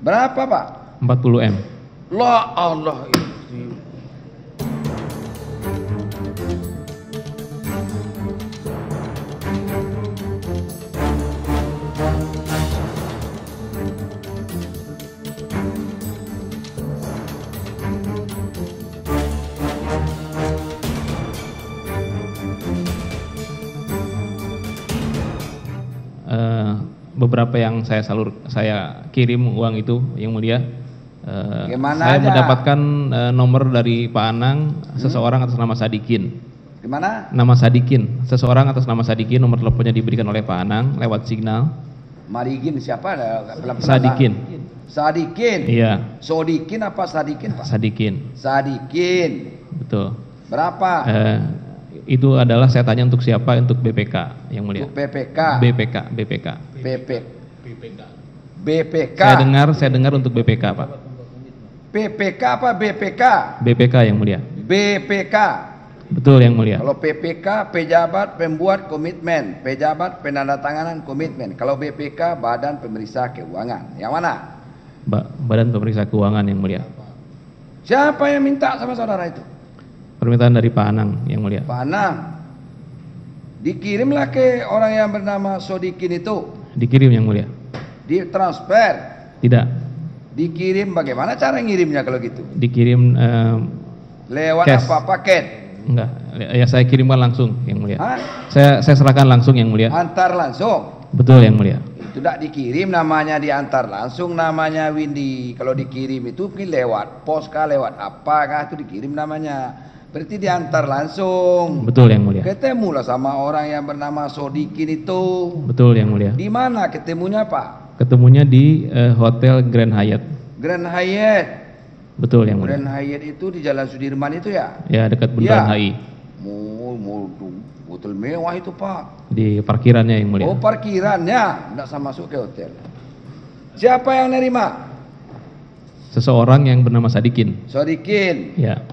Berapa Pak? 40 M. La Allah itu. Beberapa yang saya kirim uang itu yang mulia. Gimana saya aja? mendapatkan nomor dari Pak Anang, seseorang atas nama Sadikin. Gimana? Nama Sadikin, seseorang atas nama Sadikin, nomor teleponnya diberikan oleh Pak Anang lewat signal. Marigin siapa? Sadikin. Sadikin. Iya. Sodikin apa Sadikin Pak? Sadikin. Sadikin. Betul. Berapa? Itu adalah saya tanya untuk siapa, untuk BPK yang mulia. Untuk BPK. BPK. BPK. Saya dengar untuk BPK Pak. PPK apa BPK? BPK yang mulia. BPK. Betul yang mulia. Kalau PPK pejabat pembuat komitmen, pejabat penandatanganan komitmen. Kalau BPK Badan Pemeriksa Keuangan. Yang mana? Badan Pemeriksa Keuangan yang mulia. Siapa yang minta sama saudara itu? Permintaan dari Pak Anang yang mulia. Pak Anang. Dikirimlah ke orang yang bernama Sodikin itu. Dikirim yang mulia. Ditransfer. Tidak. Dikirim bagaimana cara ngirimnya kalau gitu? Dikirim lewat cash. apa paket? Enggak, ya saya kirimkan langsung yang mulia. Hah? Saya serahkan langsung yang mulia. Antar langsung. Betul yang mulia. Itu tidak dikirim namanya diantar langsung, namanya Windy. Kalau dikirim itu mungkin lewat pos kah, lewat apakah itu dikirim namanya. Berarti diantar langsung. Betul yang mulia. Ketemulah sama orang yang bernama Sodikin itu. Betul yang mulia. Di mana ketemunya Pak? Ketemunya di Hotel Grand Hyatt. Grand Hyatt. Betul yang mulia. Grand Hyatt itu di Jalan Sudirman itu ya? Ya, dekat Bundaran HI. Hotel mewah itu Pak. Di parkirannya yang mulia. Oh parkirannya, tidak sama masuk ke hotel. Siapa yang nerima? Seseorang yang bernama Sadikin. Sodikin. Ya.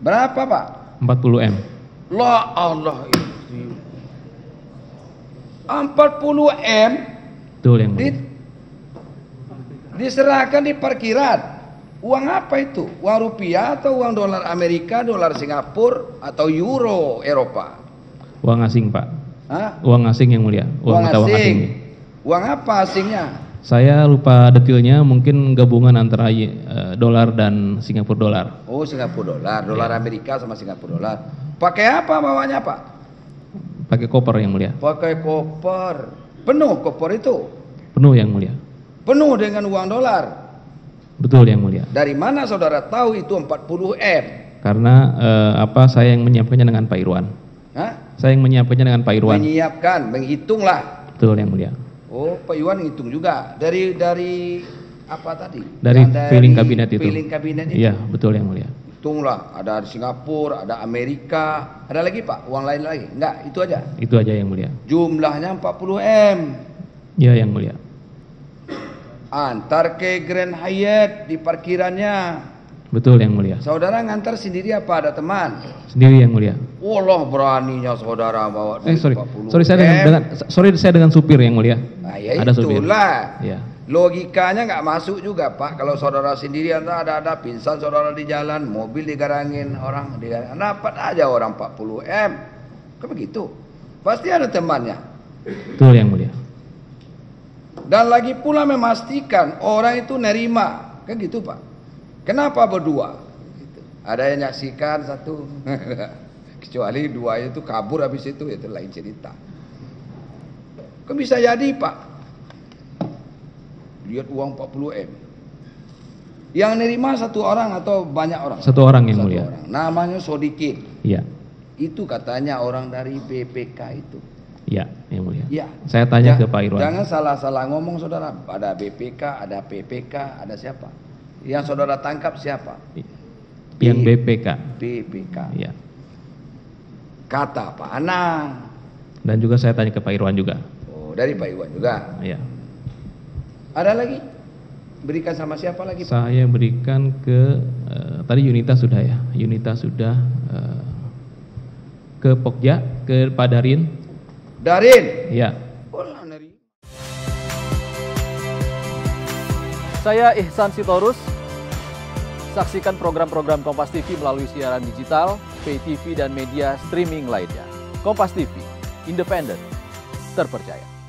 Berapa Pak? 40 M. La Allah itu. 40 M. Betul yang mulia. Diserahkan di parkiran. Uang apa itu? Uang rupiah atau uang dolar Amerika, dolar Singapura atau euro Eropa? Uang asing Pak. Hah? Uang asing yang mulia. Uang mata uang asing. Uang apa asingnya? Saya lupa detailnya, mungkin gabungan antara dolar dan Singapura dolar. Oh Singapura dolar, dolar Amerika sama Singapura dolar. Pakai apa bawanya Pak? Pakai koper yang mulia. Pakai koper. Penuh koper itu? Penuh yang mulia. Penuh dengan uang dolar. Betul yang mulia. Dari mana saudara tahu itu 40 M? Karena saya yang menyiapkannya dengan Pak Irwan. Hah? Saya yang menyiapkannya dengan Pak Irwan. Menyiapkan, menghitunglah. Betul yang mulia. Oh, Pak Iwan ngitung juga. Dari apa tadi? Dari filing kabinet itu. Filing kabinet itu. Iya, betul yang mulia. Hitunglah, ada di Singapura, ada Amerika. Ada lagi Pak, uang lain lagi? Enggak, itu aja. Itu aja yang mulia. Jumlahnya 40 M. Iya yang mulia. Antar ke Grand Hyatt di parkirannya. Betul yang mulia. Saudara ngantar sendiri apa ada teman? Sendiri yang mulia. Allah beraninya saudara bawa duit 40 Sorry saya dengan supir yang mulia. Nah, ya ada supir. itulah. Ya. Logikanya nggak masuk juga Pak. Kalau saudara sendiri ada pingsan saudara di jalan, mobil digarangin orang, dapat aja orang 40 M. Kan begitu. Pasti ada temannya. Betul yang mulia. Dan lagi pula memastikan orang itu nerima. Kan gitu Pak. Kenapa berdua? Gitu. Ada yang nyaksikan satu. Kecuali dua itu kabur habis itu lain cerita. Kan bisa jadi Pak. Lihat uang 40 M. Yang nerima satu orang atau banyak orang? Satu orang yang mulia. Orang. Namanya Sodikin. Iya. Itu katanya orang dari BPK itu. Iya, yang mulia. Ya. Saya tanya ke Pak Irwan. Jangan salah-salah ngomong saudara. Ada BPK, ada PPK, ada siapa? Yang saudara tangkap siapa? Yang BPK. BPK. Iya. Kata Pak Anang. Dan juga saya tanya ke Pak Irwan juga. Oh, dari Pak Irwan juga. Iya. Ada lagi? Berikan sama siapa lagi Pak? Saya berikan ke tadi Yunita sudah ya. Yunita sudah ke Pokja, ke Pak Darin. Darin. Iya. Saya Ihsan Sitorus. Saksikan program-program Kompas TV melalui siaran digital, pay TV, dan media streaming lainnya. Kompas TV, independen, terpercaya.